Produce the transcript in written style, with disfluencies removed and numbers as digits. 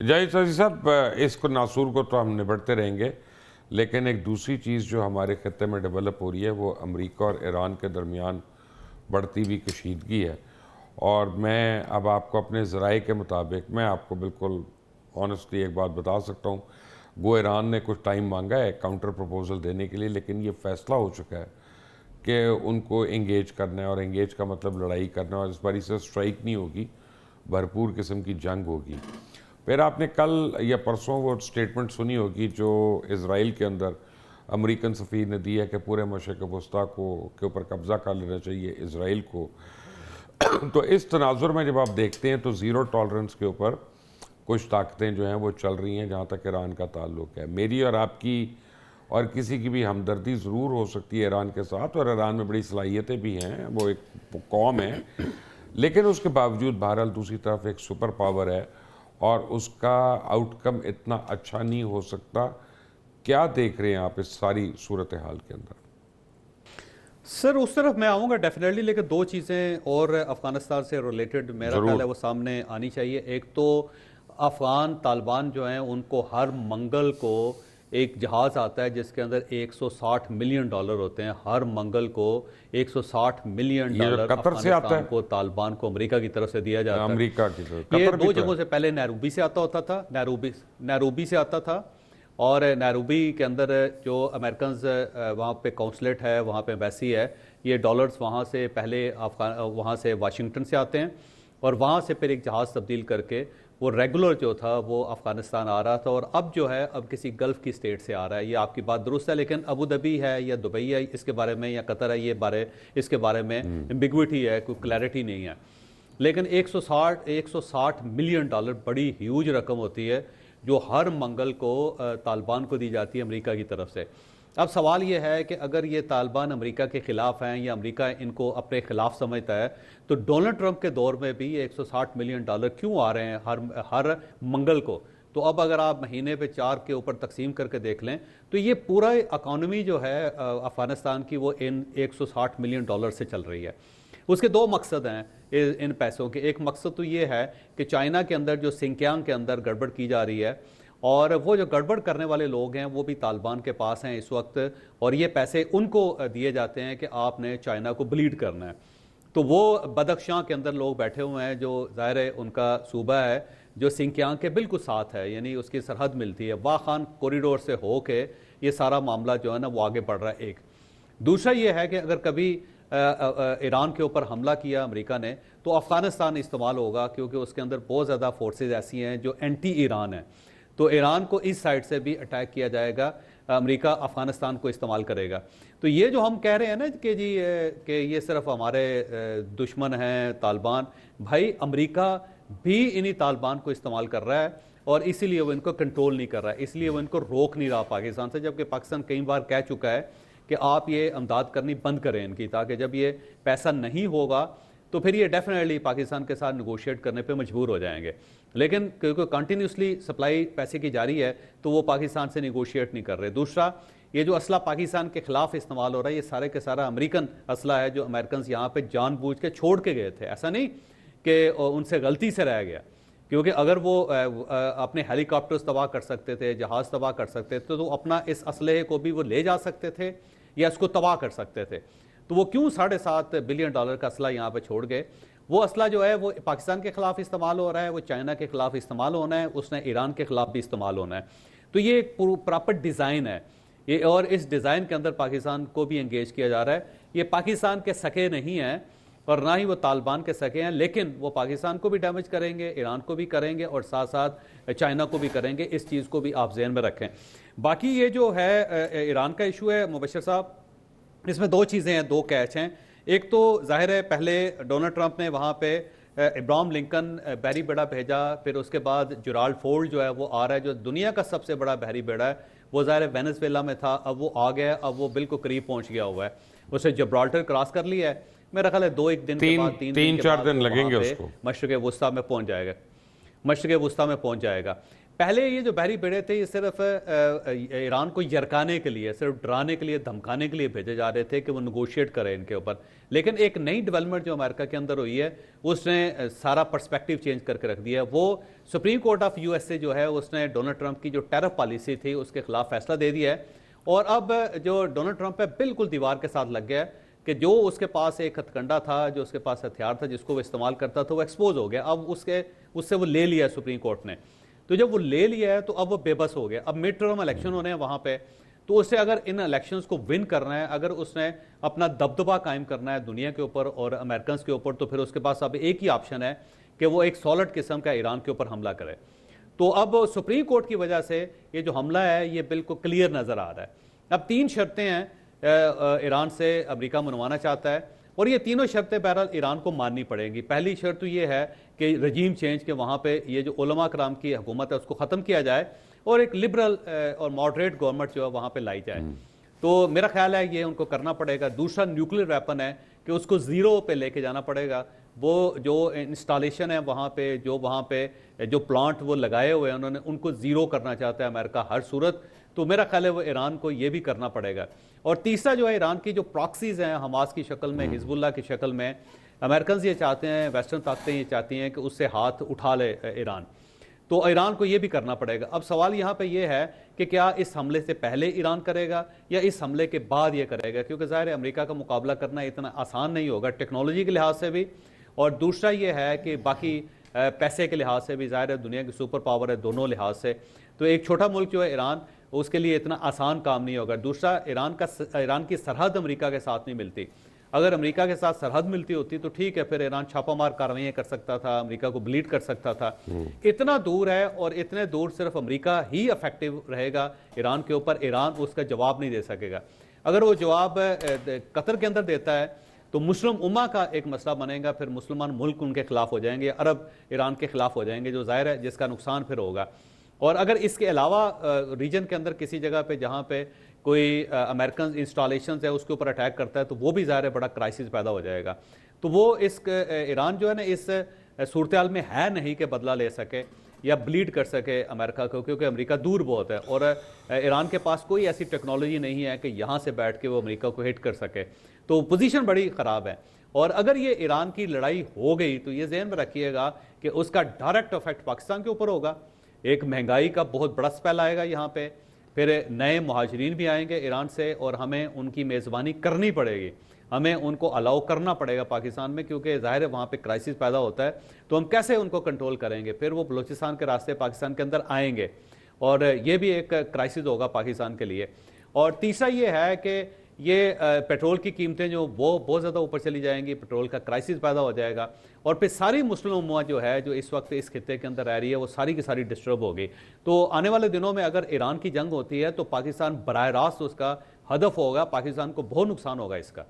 जाहिद साजी साहब, इसको नासूर को तो हम निपटते रहेंगे, लेकिन एक दूसरी चीज़ जो हमारे खत्े में डेवलप हो रही है वो अमेरिका और ईरान के दरमियान बढ़ती हुई कशीदगी है। और मैं अब आपको अपने ज़राए के मुताबिक मैं आपको बिल्कुल ऑनेस्टली एक बात बता सकता हूँ, वो ईरान ने कुछ टाइम मांगा है काउंटर प्रपोजल देने के लिए, लेकिन ये फ़ैसला हो चुका है कि उनको इंगेज करना है, और इंगेज का मतलब लड़ाई करना है, और इस बार से स्ट्राइक नहीं होगी, भरपूर किस्म की जंग होगी। फिर आपने कल या परसों वो स्टेटमेंट सुनी होगी जो इज़राइल के अंदर अमेरिकन सफ़ीर ने दी है कि पूरे मशरक़ वस्ता को के ऊपर कब्ज़ा कर लेना चाहिए इसराइल को। तो इस तनाजुर में जब आप देखते हैं तो ज़ीरो टॉलरेंस के ऊपर कुछ ताकतें जो हैं वो चल रही हैं जहाँ तक ईरान का ताल्लुक है। मेरी और आपकी और किसी की भी हमदर्दी ज़रूर हो सकती है ईरान के साथ, और ईरान में बड़ी सलाहियतें भी हैं, वो एक कौम है, लेकिन उसके बावजूद बहरहाल दूसरी तरफ एक सुपर पावर है और उसका आउटकम इतना अच्छा नहीं हो सकता। क्या देख रहे हैं आप इस सारी सूरत हाल के अंदर? सर उस तरफ मैं आऊँगा डेफिनेटली, लेकिन दो चीज़ें और अफ़गानिस्तान से रिलेटेड मेरा ख्याल है वो सामने आनी चाहिए। एक तो अफ़गान तालिबान जो हैं उनको हर मंगल को एक जहाज़ आता है जिसके अंदर $160 मिलियन होते हैं। हर मंगल को $160 मिलियन कतर से आता है को तालिबान को अमेरिका की तरफ से दिया जाता है। अमेरिका की तरफ ये दो जगहों से, पहले नैरोबी से आता होता था, नैरोबी से आता था, और नैरोबी के अंदर जो अमेरिकन वहाँ पे कौंसलेट है, वहाँ पे एम्बेसी है, ये डॉलर्स वहाँ से पहले वहाँ से वाशिंगटन से आते हैं, और वहाँ से फिर एक जहाज़ तब्दील करके वो रेगुलर जो था वो अफ़गानिस्तान आ रहा था, और अब जो है अब किसी गल्फ़ की स्टेट से आ रहा है। ये आपकी बात दुरुस्त है, लेकिन अबू धाबी है या दुबई है इसके बारे में, या कतर है, इसके बारे में एम्बिग्विटी है, कोई क्लैरिटी नहीं है। लेकिन 160 मिलियन डॉलर बड़ी ह्यूज रकम होती है जो हर मंगल को तालिबान को दी जाती है अमेरिका की तरफ से। अब सवाल ये है कि अगर ये तालिबान अमेरिका के ख़िलाफ़ हैं या अमेरिका इनको अपने ख़िलाफ़ समझता है, तो डोनाल्ड ट्रंप के दौर में भी ये 160 मिलियन डॉलर क्यों आ रहे हैं हर मंगल को? तो अब अगर आप महीने पे 4 के ऊपर तकसीम करके देख लें तो ये पूरा इकॉनमी जो है अफ़गानिस्तान की वो इन 160 मिलियन डॉलर से चल रही है। उसके दो मकसद हैं इन पैसों के। एक मकसद तो ये है कि चाइना के अंदर जो सिंकियांग के अंदर गड़बड़ की जा रही है, और वो जो गड़बड़ करने वाले लोग हैं वो भी तालिबान के पास हैं इस वक्त, और ये पैसे उनको दिए जाते हैं कि आपने चाइना को ब्लीड करना है। तो वो बदख्शां के अंदर लोग बैठे हुए हैं जो ज़ाहिर है उनका सूबा है जो सिंकियांग के बिल्कुल साथ है, यानी उसकी सरहद मिलती है। वाह खान कॉरिडोर से हो के ये सारा मामला जो है ना वो आगे बढ़ रहा है। एक दूसरा ये है कि अगर कभी ईरान के ऊपर हमला किया अमेरिका ने तो अफ़गानिस्तान इस्तेमाल होगा, क्योंकि उसके अंदर बहुत ज़्यादा फोर्सेज ऐसी हैं जो एंटी ईरान हैं। तो ईरान को इस साइड से भी अटैक किया जाएगा, अमेरिका अफ़गानिस्तान को इस्तेमाल करेगा। तो ये जो हम कह रहे हैं ना कि जी कि ये सिर्फ हमारे दुश्मन हैं तालिबान, भाई अमेरिका भी इन्हीं तालिबान को इस्तेमाल कर रहा है, और इसीलिए वो इनको कंट्रोल नहीं कर रहा है, इसलिए वो इनको रोक नहीं रहा पाकिस्तान से। जबकि पाकिस्तान कई बार कह चुका है कि आप ये इमदाद करनी बंद करें इनकी, ताकि जब ये पैसा नहीं होगा तो फिर ये डेफिनेटली पाकिस्तान के साथ निगोशिएट करने पे मजबूर हो जाएंगे। लेकिन क्योंकि कंटिन्यूसली सप्लाई पैसे की जारी है तो वो पाकिस्तान से निगोशिएट नहीं कर रहे। दूसरा, ये जो असला पाकिस्तान के खिलाफ इस्तेमाल हो रहा है ये सारे के सारा अमेरिकन असला है जो अमेरिकन यहाँ पे जानबूझ के छोड़ के गए थे। ऐसा नहीं कि उनसे गलती से रह गया, क्योंकि अगर वो अपने हेलीकॉप्टर्स तबाह कर सकते थे, जहाज़ तबाह कर सकते थे, तो अपना इस असलहे को भी वो ले जा सकते थे या इसको तबाह कर सकते थे। तो वो क्यों $7.5 बिलियन का असला यहाँ पे छोड़ गए? वो असला जो है वो पाकिस्तान के खिलाफ इस्तेमाल हो रहा है, वो चाइना के खिलाफ इस्तेमाल होना है, उसने ईरान के खिलाफ भी इस्तेमाल होना है। तो ये एक प्रॉपर डिज़ाइन है ये, और इस डिज़ाइन के अंदर पाकिस्तान को भी एंगेज किया जा रहा है। ये पाकिस्तान के सके नहीं हैं और ना ही वो तालिबान के सके हैं, लेकिन वो पाकिस्तान को भी डैमेज करेंगे, ईरान को भी करेंगे, और साथ साथ चाइना को भी करेंगे। इस चीज़ को भी आप जहन में रखें। बाकी ये जो है ईरान का इशू है मुबशर साहब, इसमें दो चीज़ें हैं, दो कैच हैं। एक तो जाहिर है पहले डोनाल्ड ट्रंप ने वहाँ पे इब्राहिम लिंकन बहरी बेड़ा भेजा, फिर उसके बाद जेराल्ड फोर्ड जो है वो आ रहा है, जो दुनिया का सबसे बड़ा बहरी बेड़ा है। वो जाहिर है वेनेजुएला में था, अब वो आ गया, अब वो बिल्कुल करीब पहुँच गया हुआ है, उसने जिब्राल्टर क्रॉस कर लिया है। मेरा ख्याल है 2-1 दिन के बाद, 3-4 दिन लगेंगे उसको, मशरिक़ वुस्ता में पहुँच जाएगा, मशरिक़ वुस्ता में पहुँच जाएगा। पहले ये जो बहरी बेड़े थे ये सिर्फ ईरान को यरकाने के लिए, सिर्फ डराने के लिए, धमकाने के लिए भेजे जा रहे थे कि वो निगोशिएट करें इनके ऊपर। लेकिन एक नई डेवलपमेंट जो अमेरिका के अंदर हुई है उसने सारा पर्सपेक्टिव चेंज करके रख दिया है। वो सुप्रीम कोर्ट ऑफ यूएसए जो है उसने डोनाल्ड ट्रंप की जो टैरिफ पॉलिसी थी उसके खिलाफ फैसला दे दिया है, और अब जो डोनाल्ड ट्रंप है बिल्कुल दीवार के साथ लग गया है कि जो उसके पास एक हथकंडा था, जो उसके पास हथियार था जिसको वो इस्तेमाल करता था, वो एक्सपोज हो गया। अब उससे वो ले लिया सुप्रीम कोर्ट ने। तो जब वो ले लिया है तो अब वो बेबस हो गया। अब मिड टर्म इलेक्शन होने हैं वहां पे, तो उससे अगर इन इलेक्शंस को विन करना है, अगर उसने अपना दबदबा कायम करना है दुनिया के ऊपर और अमेरिकन के ऊपर, तो फिर उसके पास अब एक ही ऑप्शन है कि वो एक सॉलिड किस्म का ईरान के ऊपर हमला करे। तो अब सुप्रीम कोर्ट की वजह से ये जो हमला है ये बिल्कुल क्लियर नजर आ रहा है। अब 3 शर्तें हैं ईरान से अमेरिका मनवाना चाहता है, और ये तीनों शर्तें बहरहाल ईरान को माननी पड़ेंगी। पहली शर्त तो ये है कि रजीम चेंज के वहाँ पे ये जो उलमा कराम की हुकूमत है उसको ख़त्म किया जाए और एक लिबरल और मॉडरेट गवर्नमेंट जो है वहाँ पे लाई जाए। तो मेरा ख्याल है ये उनको करना पड़ेगा। दूसरा न्यूक्लियर वेपन है कि उसको ज़ीरो पे लेके जाना पड़ेगा। वो जो इंस्टॉलेशन है वहाँ पे जो प्लांट वो लगाए हुए हैं उन्होंने, उनको ज़ीरो करना चाहता है अमेरिका हर सूरत। तो मेरा ख्याल है वो ईरान को ये भी करना पड़ेगा। और तीसरा जो है ईरान की जो प्रॉक्सीज हैं हमास की शक्ल में, हिजबुल्लाह की शक्ल में, अमेरिकन ये चाहते हैं, वेस्टर्न ताकतें ये चाहती हैं कि उससे हाथ उठा ले ईरान। तो ईरान को ये भी करना पड़ेगा। अब सवाल यहाँ पे ये है कि क्या इस हमले से पहले ईरान करेगा या इस हमले के बाद ये करेगा, क्योंकि ज़ाहिर है अमेरिका का मुकाबला करना इतना आसान नहीं होगा टेक्नोलॉजी के लिहाज से भी, और दूसरा ये है कि बाकी पैसे के लिहाज से भी ज़ाहिर है दुनिया की सुपर पावर है दोनों लिहाज से। तो एक छोटा मुल्क जो है ईरान, उसके लिए इतना आसान काम नहीं होगा। दूसरा ईरान की सरहद अमेरिका के साथ नहीं मिलती। अगर अमेरिका के साथ सरहद मिलती होती तो ठीक है, फिर ईरान छापामार कार्रवाइयां कर सकता था, अमेरिका को ब्लीड कर सकता था। इतना दूर है और इतने दूर सिर्फ अमेरिका ही इफेक्टिव रहेगा ईरान के ऊपर, ईरान उसका जवाब नहीं दे सकेगा। अगर वो जवाब कतर के अंदर देता है तो मुस्लिम उम्मा का एक मसला बनेगा, फिर मुसलमान मुल्क उनके खिलाफ हो जाएंगे, अरब ईरान के खिलाफ हो जाएंगे, जो जाहिर है जिसका नुकसान फिर होगा। और अगर इसके अलावा रीजन के अंदर किसी जगह पे जहाँ पे कोई अमेरिकन इंस्टॉलेशन है उसके ऊपर अटैक करता है तो वो भी ज़ाहिर है बड़ा क्राइसिस पैदा हो जाएगा। तो वो इस ईरान जो है ना इस सूरत हाल में है नहीं कि बदला ले सके या ब्लीड कर सके अमेरिका को, क्योंकि अमेरिका दूर बहुत है और ईरान के पास कोई ऐसी टेक्नोलॉजी नहीं है कि यहाँ से बैठ के वो अमेरिका को हिट कर सके। तो पोजीशन बड़ी ख़राब है। और अगर ये ईरान की लड़ाई हो गई तो ये ज़हन में रखिएगा कि उसका डायरेक्ट इफेक्ट पाकिस्तान के ऊपर होगा। एक महंगाई का बहुत बड़ा स्पेल आएगा यहाँ पे, फिर नए मुहाजिरीन भी आएंगे ईरान से और हमें उनकी मेज़बानी करनी पड़ेगी, हमें उनको अलाउ करना पड़ेगा पाकिस्तान में, क्योंकि ज़ाहिर है वहाँ पे क्राइसिस पैदा होता है। तो हम कैसे उनको कंट्रोल करेंगे? फिर वो बलूचिस्तान के रास्ते पाकिस्तान के अंदर आएंगे और ये भी एक क्राइसिस होगा पाकिस्तान के लिए। और तीसरा ये है कि ये पेट्रोल की कीमतें जो वो बहुत ज़्यादा ऊपर चली जाएंगी, पेट्रोल का क्राइसिस पैदा हो जाएगा और फिर सारी मुस्लिम उम्मा जो है जो इस वक्त इस खित्ते के अंदर रह रही है वो सारी की सारी डिस्टर्ब हो गई। तो आने वाले दिनों में अगर ईरान की जंग होती है तो पाकिस्तान बराह रास्त उसका हदफ होगा, पाकिस्तान को बहुत नुकसान होगा इसका।